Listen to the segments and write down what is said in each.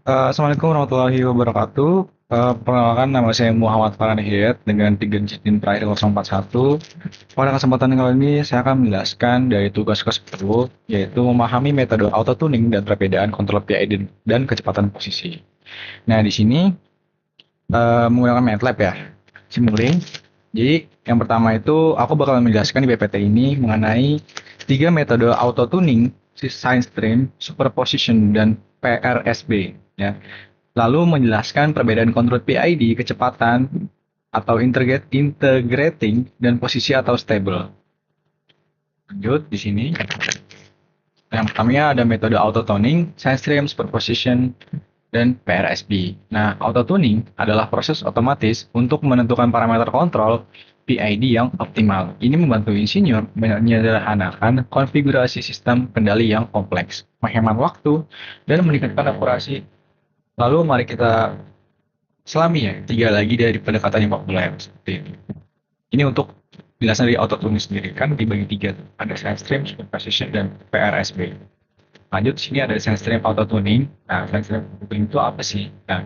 Assalamualaikum warahmatullahi wabarakatuh. Perkenalkan nama saya Muhammad Farhan Hidayat dengan 3 digit NIM terakhir 041. Pada kesempatan kali ini saya akan menjelaskan dari tugas ke-10, yaitu memahami metode auto-tuning dan perbedaan kontrol PID dan kecepatan posisi. Nah, di sini menggunakan MATLAB ya, Simulink. Jadi, yang pertama itu aku bakal menjelaskan di PPT ini mengenai tiga metode auto-tuning, Science Stream, Superposition, dan PRSB. Ya. Lalu menjelaskan perbedaan kontrol PID, kecepatan, atau integrating, dan posisi atau stable. Lanjut di sini. Yang pertamanya ada metode auto-tuning, Science Stream, Superposition, dan PRSB. Nah, auto-tuning adalah proses otomatis untuk menentukan parameter kontrol PID yang optimal. Ini membantu insinyur menyederhanakan konfigurasi sistem kendali yang kompleks, menghemat waktu, dan meningkatkan akurasi. Lalu mari kita selami ya, tiga lagi dari pendekatan yang populer seperti ini. Ini untuk penjelasan dari auto-tuning sendiri, kan dibagi tiga, ada Science Stream, Superposition, dan PRSB. Lanjut, di sini ada sensory auto-tuning. Nah, sensory auto-tuning itu apa sih? Nah,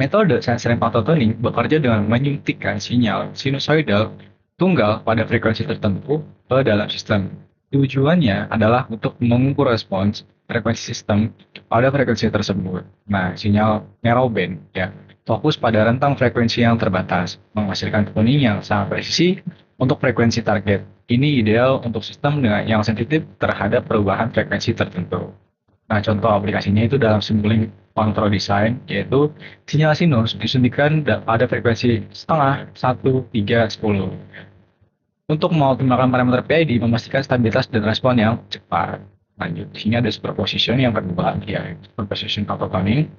metode sensory auto-tuning bekerja dengan menyuntikkan sinyal sinusoidal tunggal pada frekuensi tertentu ke dalam sistem. Tujuannya adalah untuk mengukur respons frekuensi sistem pada frekuensi tersebut. Nah, sinyal narrowband ya, fokus pada rentang frekuensi yang terbatas, menghasilkan tuning yang sangat presisi untuk frekuensi target. Ini ideal untuk sistem dengan yang sensitif terhadap perubahan frekuensi tertentu. Nah, contoh aplikasinya itu dalam Simulink Control Design, yaitu sinyal sinus disuntikan pada frekuensi setengah, 1, 3, 10. Untuk mengoptimalkan parameter PID, memastikan stabilitas dan respon yang cepat. Lanjut, di sini ada superposition yang kedua, ya, superposition auto tuning.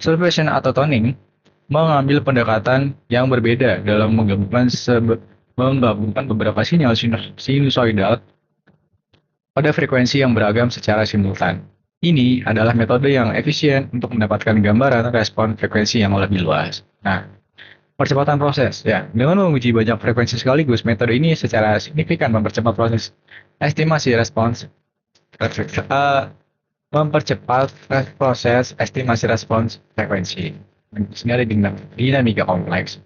Superposition auto tuning mengambil pendekatan yang berbeda dalam menggabungkan beberapa sinyal sinusoidal pada frekuensi yang beragam secara simultan. Ini adalah metode yang efisien untuk mendapatkan gambaran respon frekuensi yang lebih luas. Nah, percepatan proses ya. Dengan menguji banyak frekuensi sekaligus, metode ini secara signifikan mempercepat proses estimasi respons eh, mempercepat proses estimasi respons frekuensi. Di sini ada dinamika kompleks.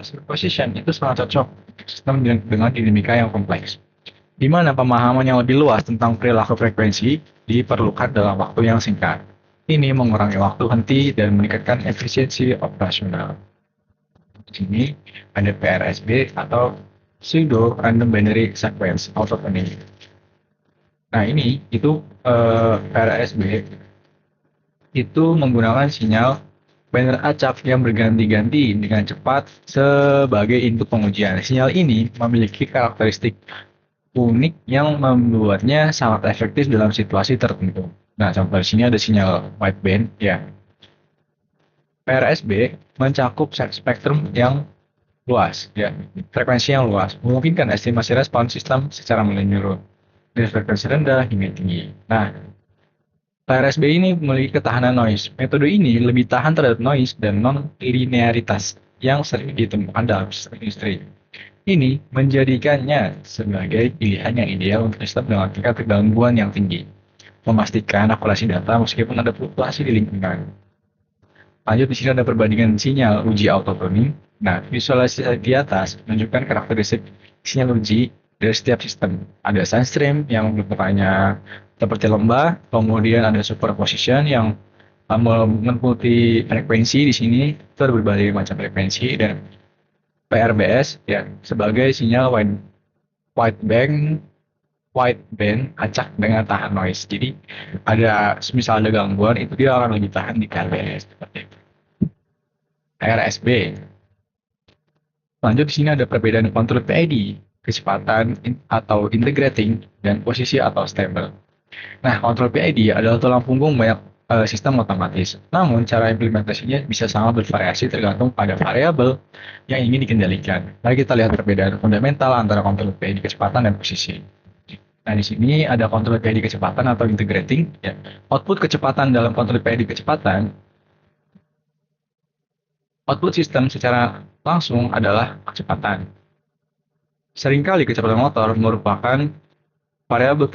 Superposition itu sangat cocok untuk sistem dengan dinamika yang kompleks, di mana pemahaman yang lebih luas tentang perilaku frekuensi diperlukan dalam waktu yang singkat. Ini mengurangi waktu henti dan meningkatkan efisiensi operasional. Di sini ada PRSB atau Pseudo Random Binary Sequence Auto-Tuning. Nah ini itu PRSB itu menggunakan sinyal banner acak yang berganti-ganti dengan cepat sebagai input pengujian. Sinyal ini memiliki karakteristik unik yang membuatnya sangat efektif dalam situasi tertentu. Nah, contoh di sini ada sinyal wideband, ya. PRSB mencakup spektrum yang luas, ya, frekuensi yang luas, memungkinkan estimasi respons sistem secara menyeluruh dari frekuensi rendah hingga tinggi. Nah, PRSB ini memiliki ketahanan noise. Metode ini lebih tahan terhadap noise dan non-linearitas yang sering ditemukan dalam sistem industri. Ini menjadikannya sebagai pilihan yang ideal untuk sistem dengan tingkat kegangguan yang tinggi, memastikan akurasi data meskipun ada fluktuasi di lingkungan. Lanjut, di sini ada perbandingan sinyal uji autotuning. Nah, visualisasi di atas menunjukkan karakteristik sinyal uji dari setiap sistem. Ada sine stream yang bentukannya seperti lembah, kemudian ada superposition yang meliputi frekuensi di sini, itu ada berbagai macam frekuensi, dan PRBS ya sebagai sinyal wideband wideband acak dengan tahan noise. Jadi ada misal ada gangguan itu dia akan lebih tahan di PRBS seperti itu. RSB. Lanjut di sini ada perbedaan kontrol PID, kecepatan atau integrating, dan posisi atau stable. Nah, kontrol PID adalah tulang punggung banyak sistem otomatis. Namun, cara implementasinya bisa sangat bervariasi tergantung pada variabel yang ingin dikendalikan. Mari kita lihat perbedaan fundamental antara kontrol PID kecepatan dan posisi. Nah, di sini ada kontrol PID kecepatan atau integrating. Ya. Output kecepatan dalam kontrol PID kecepatan, output sistem secara langsung adalah kecepatan. Seringkali kecepatan motor merupakan variabel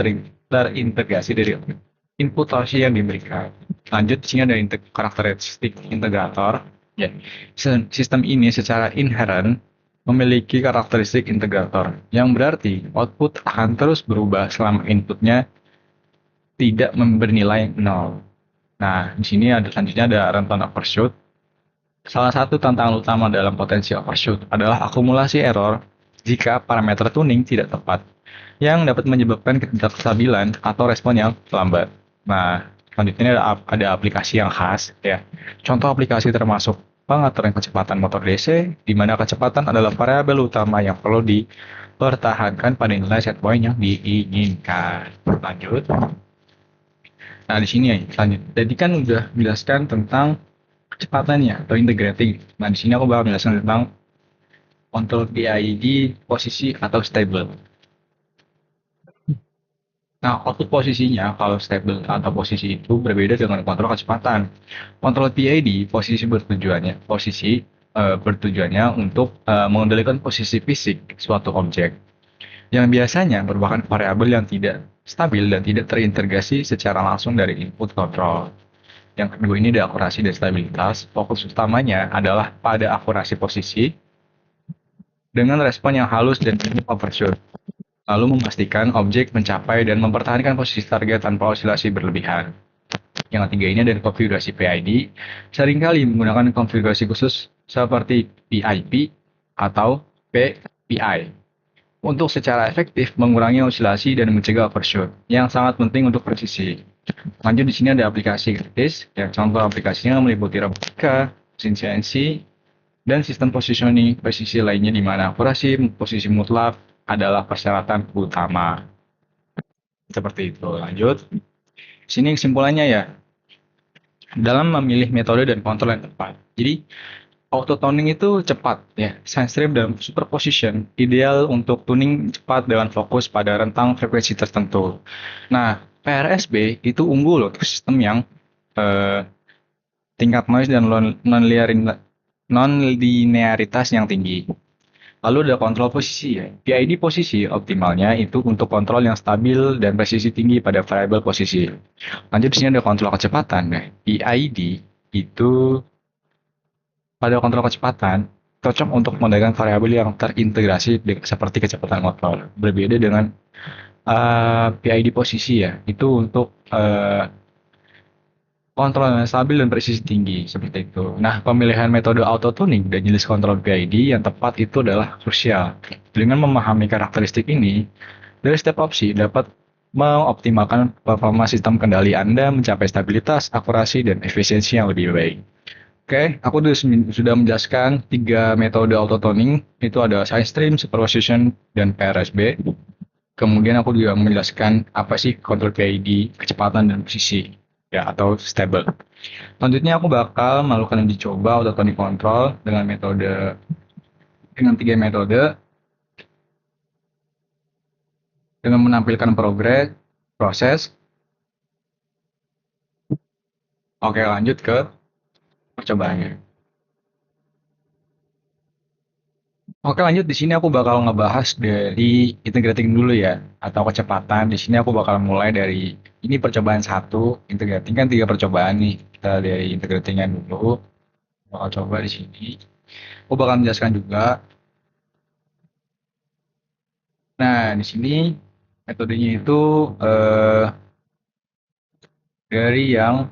terintegrasi dari input torsi yang diberikan. Lanjut, di sini ada karakteristik integrator. Ya, sistem ini secara inherent memiliki karakteristik integrator, yang berarti output akan terus berubah selama inputnya tidak bernilai nol. Nah, di sini ada selanjutnya ada rentan overshoot. Salah satu tantangan utama dalam potensi overshoot adalah akumulasi error jika parameter tuning tidak tepat, yang dapat menyebabkan ketidakstabilan atau respon yang lambat. Nah, selanjutnya ada aplikasi yang khas, ya. Contoh aplikasi termasuk pengaturan kecepatan motor DC, di mana kecepatan adalah variabel utama yang perlu dipertahankan pada nilai set point yang diinginkan. Lanjut. Nah, di sini ya, selanjutnya. Jadi kan udah menjelaskan tentang kecepatannya atau integrating. Nah, di sini aku bakal menjelaskan tentang kontrol PID, posisi atau stable. Nah, output posisinya kalau stable atau posisi itu berbeda dengan kontrol kecepatan. Kontrol PID posisi bertujuannya untuk mengendalikan posisi fisik suatu objek yang biasanya merupakan variabel yang tidak stabil dan tidak terintegrasi secara langsung dari input kontrol. Yang kedua ini ada akurasi dan stabilitas. Fokus utamanya adalah pada akurasi posisi dengan respon yang halus dan minim overshoot, lalu memastikan objek mencapai dan mempertahankan posisi target tanpa osilasi berlebihan. Yang ketiga ini ada konfigurasi PID, seringkali menggunakan konfigurasi khusus seperti PIP atau PPI untuk secara efektif mengurangi osilasi dan mencegah overshoot, yang sangat penting untuk presisi. Lanjut di sini ada aplikasi kritis, ya contoh aplikasinya meliputi robotika, mesin CNC, dan sistem positioning presisi lainnya di mana akurasi posisi mutlak adalah persyaratan utama. Seperti itu. Lanjut. Sini kesimpulannya ya, dalam memilih metode dan kontrol yang tepat. Jadi, auto tuning itu cepat ya. Science stream dan superposition ideal untuk tuning cepat dengan fokus pada rentang frekuensi tertentu. Nah, PRSB itu unggul untuk sistem yang eh, tingkat noise dan non-linearitas yang tinggi. Lalu ada kontrol posisi ya. PID posisi optimalnya itu untuk kontrol yang stabil dan presisi tinggi pada variabel posisi. Lanjut di sini ada kontrol kecepatan. Nah, PID itu pada kontrol kecepatan cocok untuk menggunakan variabel yang terintegrasi seperti kecepatan motor. Berbeda dengan PID posisi ya. Itu untuk kontrol yang stabil dan presisi tinggi, seperti itu. Nah, pemilihan metode auto tuning dan jenis kontrol PID yang tepat itu adalah krusial. Dengan memahami karakteristik ini, dari setiap opsi dapat mengoptimalkan performa sistem kendali Anda mencapai stabilitas, akurasi, dan efisiensi yang lebih baik. Oke, aku sudah menjelaskan 3 metode auto tuning, itu ada side stream, superposition, dan PRSB. Kemudian aku juga menjelaskan apa sih kontrol PID, kecepatan, dan posisi, ya, atau stable. Selanjutnya aku bakal melakukan uji coba autotonic control dengan 3 metode dengan menampilkan proses. Oke, lanjut ke percobaannya. Oke, lanjut di sini aku bakal ngebahas dari integrating dulu ya, atau kecepatan. Di sini aku bakal mulai dari ini percobaan satu, integrating kan 3 percobaan nih. Kita dari integratingnya dulu, bakal coba di sini. Aku bakal menjelaskan juga. Nah, di sini metodenya itu eh, dari yang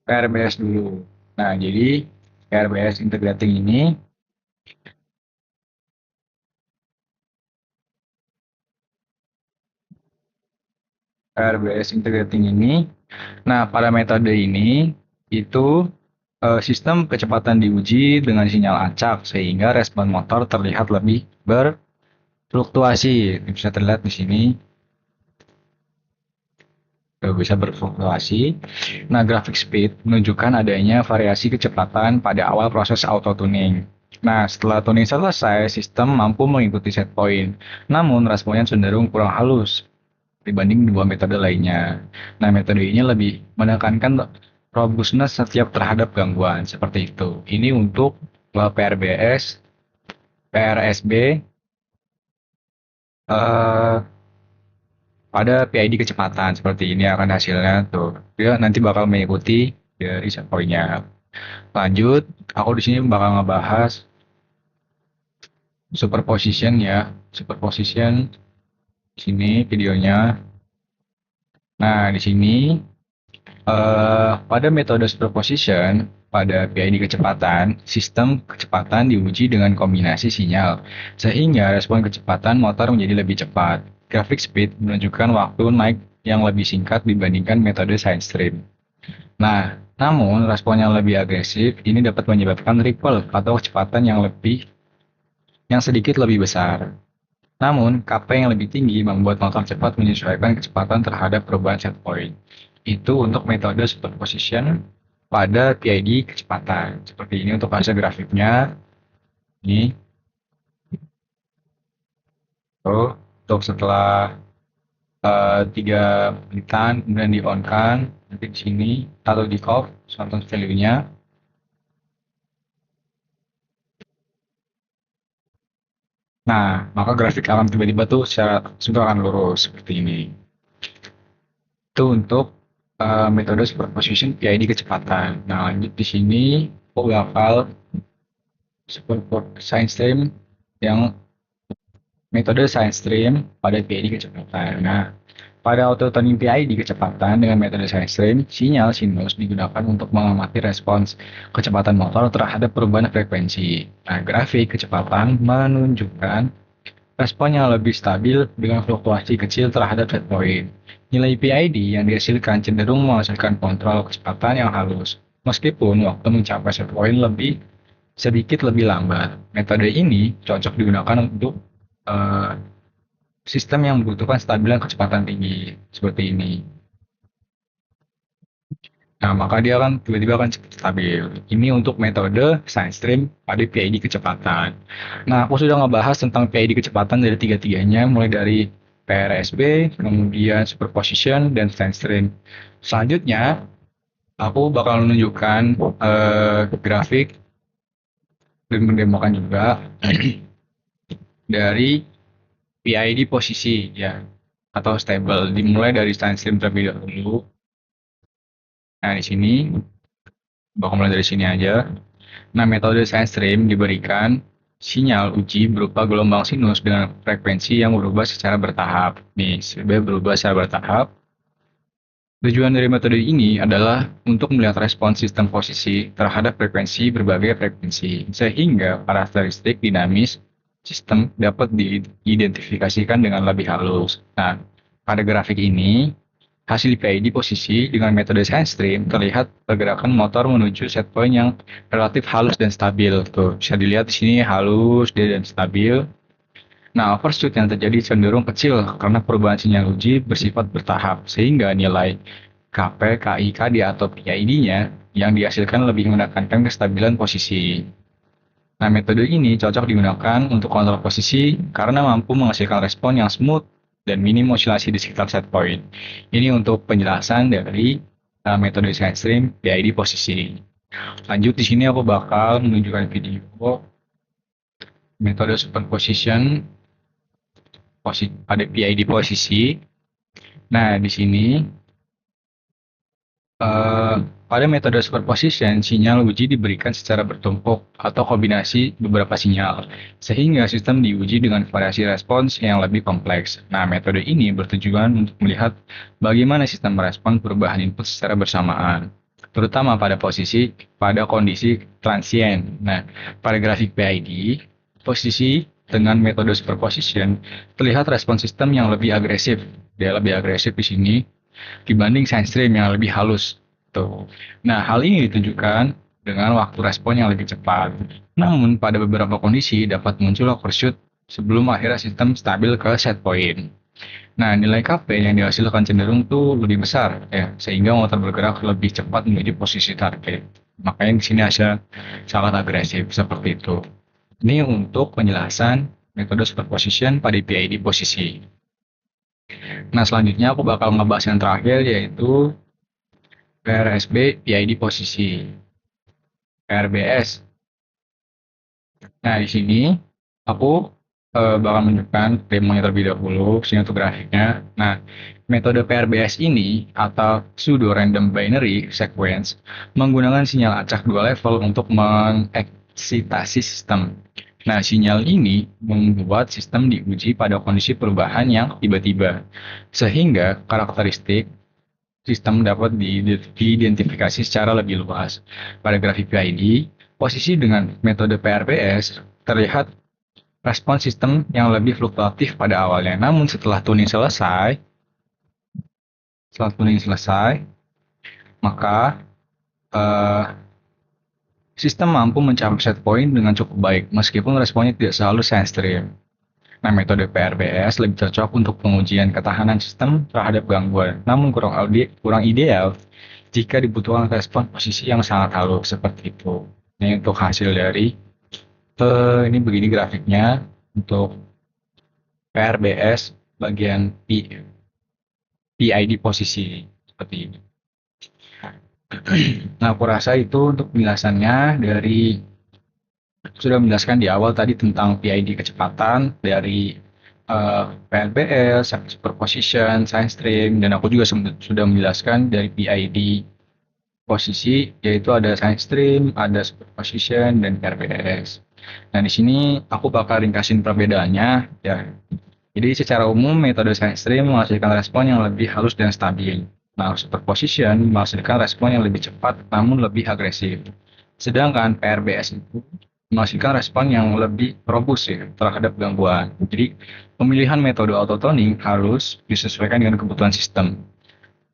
PRBS dulu. Nah, jadi PRBS integrating ini RBS integrating ini. Nah, pada metode ini itu sistem kecepatan diuji dengan sinyal acak sehingga respon motor terlihat lebih berfluktuasi. Bisa terlihat di sini bisa berfluktuasi. Nah, grafik speed menunjukkan adanya variasi kecepatan pada awal proses auto tuning. Nah, setelah tuning selesai, sistem mampu mengikuti set point. Namun, responnya cenderung kurang halus dibanding 2 metode lainnya. Nah, metode ini lebih menekankan robustness setiap terhadap gangguan seperti itu. Ini untuk PRBS, PRSB, eh, pada PID kecepatan seperti ini akan hasilnya tuh. Dia nanti bakal mengikuti dari set point-nya. Lanjut, aku di sini bakal ngebahas superposition ya. Superposition sini videonya. Nah, di sini pada metode superposition, pada PID kecepatan, sistem kecepatan diuji dengan kombinasi sinyal, sehingga respon kecepatan motor menjadi lebih cepat. Grafik speed menunjukkan waktu naik yang lebih singkat dibandingkan metode sine stream. Nah, namun respon yang lebih agresif ini dapat menyebabkan ripple atau kecepatan yang sedikit lebih besar. Namun, Kp yang lebih tinggi membuat motor cepat menyesuaikan kecepatan terhadap perubahan set point. Itu untuk metode superposition pada PID kecepatan. Seperti ini untuk hasil grafiknya. Ini tuh, untuk setelah 3 menitan kemudian di on kan, nanti di sini atau di off contoh value-nya. Nah, maka grafik akan tiba-tiba tuh secara langsung akan lurus seperti ini. Itu untuk metode superposition PID kecepatan. Nah, lanjut di sini aku bakal science stream yang metode science stream pada PID kecepatan. Nah, pada auto-tuning PID kecepatan dengan metode science stream, sinyal sinus digunakan untuk mengamati respons kecepatan motor terhadap perubahan frekuensi. Nah, grafik kecepatan menunjukkan respon yang lebih stabil dengan fluktuasi kecil terhadap set point. Nilai PID yang dihasilkan cenderung menghasilkan kontrol kecepatan yang halus, meskipun waktu mencapai set point sedikit lebih lambat. Metode ini cocok digunakan untuk eh, sistem yang membutuhkan stabilan kecepatan tinggi, seperti ini. Nah, maka dia akan tiba-tiba akan cepat stabil. Ini untuk metode science stream pada PID kecepatan. Nah, aku sudah ngebahas tentang PID kecepatan dari tiga-tiganya, mulai dari PRSB, kemudian superposition, dan science stream. Selanjutnya, aku bakal menunjukkan grafik dan mendemokan juga dari PID posisi ya atau stable. Dimulai dari science stream terlebih dahulu. Nah, di sini bakal mulai dari sini aja. Nah, metode science stream diberikan sinyal uji berupa gelombang sinus dengan frekuensi yang berubah secara bertahap. Nih, sudah berubah secara bertahap. Tujuan dari metode ini adalah untuk melihat respons sistem posisi terhadap frekuensi berbagai frekuensi, sehingga karakteristik dinamis sistem dapat diidentifikasikan dengan lebih halus. Nah, pada grafik ini, hasil PID posisi dengan metode science stream terlihat pergerakan motor menuju set point yang relatif halus dan stabil. Tuh, bisa dilihat di sini halus dan stabil. Nah, overshoot yang terjadi cenderung kecil karena perubahan sinyal uji bersifat bertahap, sehingga nilai Kp, Ki, Kd atau PID-nya yang dihasilkan lebih menekankan kestabilan posisi. Nah, metode ini cocok digunakan untuk kontrol posisi karena mampu menghasilkan respon yang smooth dan minim oscilasi di sekitar set point. Ini untuk penjelasan dari metode science stream PID posisi. Lanjut di sini aku bakal menunjukkan video metode superposition pada PID posisi. Nah, di sini pada metode superposition, sinyal uji diberikan secara bertumpuk atau kombinasi beberapa sinyal, sehingga sistem diuji dengan variasi respons yang lebih kompleks. Nah, metode ini bertujuan untuk melihat bagaimana sistem merespon perubahan input secara bersamaan, terutama pada kondisi transient. Nah, pada grafik PID, posisi dengan metode superposition terlihat respons sistem yang lebih agresif. Dia lebih agresif di sini dibanding science stream yang lebih halus. Tuh. Nah, hal ini ditunjukkan dengan waktu respon yang lebih cepat. Namun, pada beberapa kondisi dapat muncul overshoot sebelum akhirnya sistem stabil ke set point. Nah, nilai Kp yang dihasilkan cenderung tuh lebih besar, ya, sehingga motor bergerak lebih cepat menuju posisi target. Makanya di sini hasil sangat agresif seperti itu. Ini untuk penjelasan metode superposition pada PID posisi. Nah, selanjutnya aku bakal ngebahas yang terakhir yaitu PRSB PID posisi. PRBS. Nah, di sini aku bakal menunjukkan demonya terlebih dahulu, sini untuk grafiknya. Nah, metode PRBS ini atau pseudo random binary sequence menggunakan sinyal acak dua level untuk mengeksitasi sistem. Nah, sinyal ini membuat sistem diuji pada kondisi perubahan yang tiba-tiba, sehingga karakteristik sistem dapat diidentifikasi secara lebih luas. Pada grafik PID, posisi dengan metode PRBS terlihat respon sistem yang lebih fluktuatif pada awalnya. Namun setelah tuning selesai, maka eh, sistem mampu mencapai set point dengan cukup baik, meskipun responnya tidak selalu side stream. Nah, metode PRBS lebih cocok untuk pengujian ketahanan sistem terhadap gangguan, namun kurang ideal jika dibutuhkan respon posisi yang sangat halus seperti itu. Ini untuk hasil dari ini begini grafiknya untuk PRBS bagian PID posisi seperti ini. Nah, aku rasa itu untuk penjelasannya dari sudah menjelaskan di awal tadi tentang PID kecepatan dari PLBS, superposition, side stream, dan aku juga sudah menjelaskan dari PID posisi, yaitu ada side stream, ada superposition, dan PLBS. Nah, di sini aku bakal ringkasin perbedaannya ya. Jadi secara umum metode side stream menghasilkan respon yang lebih halus dan stabil. Nah, superposition menghasilkan respon yang lebih cepat namun lebih agresif. Sedangkan PRBS itu menghasilkan respon yang lebih robust ya, terhadap gangguan. Jadi, pemilihan metode autotoning harus disesuaikan dengan kebutuhan sistem.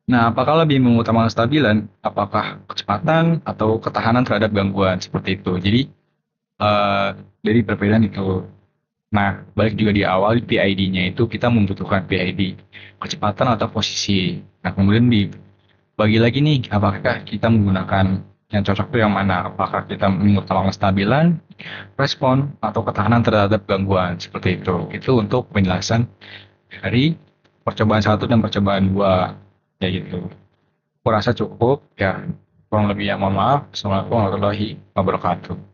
Nah, apakah lebih mengutamakan stabilan, apakah kecepatan atau ketahanan terhadap gangguan seperti itu. Jadi, eh, dari perbedaan itu. Nah, balik juga di awal PID-nya itu kita membutuhkan PID kecepatan atau posisi. Nah, kemudian dibagi lagi nih, apakah kita menggunakan yang cocok itu yang mana? Apakah kita mengutamakan stabilan, respon, atau ketahanan terhadap gangguan seperti itu. Itu untuk penjelasan dari percobaan satu dan percobaan dua, ya gitu. Aku rasa cukup ya. Kurang lebih ya mohon maaf. Assalamualaikum warahmatullahi wabarakatuh.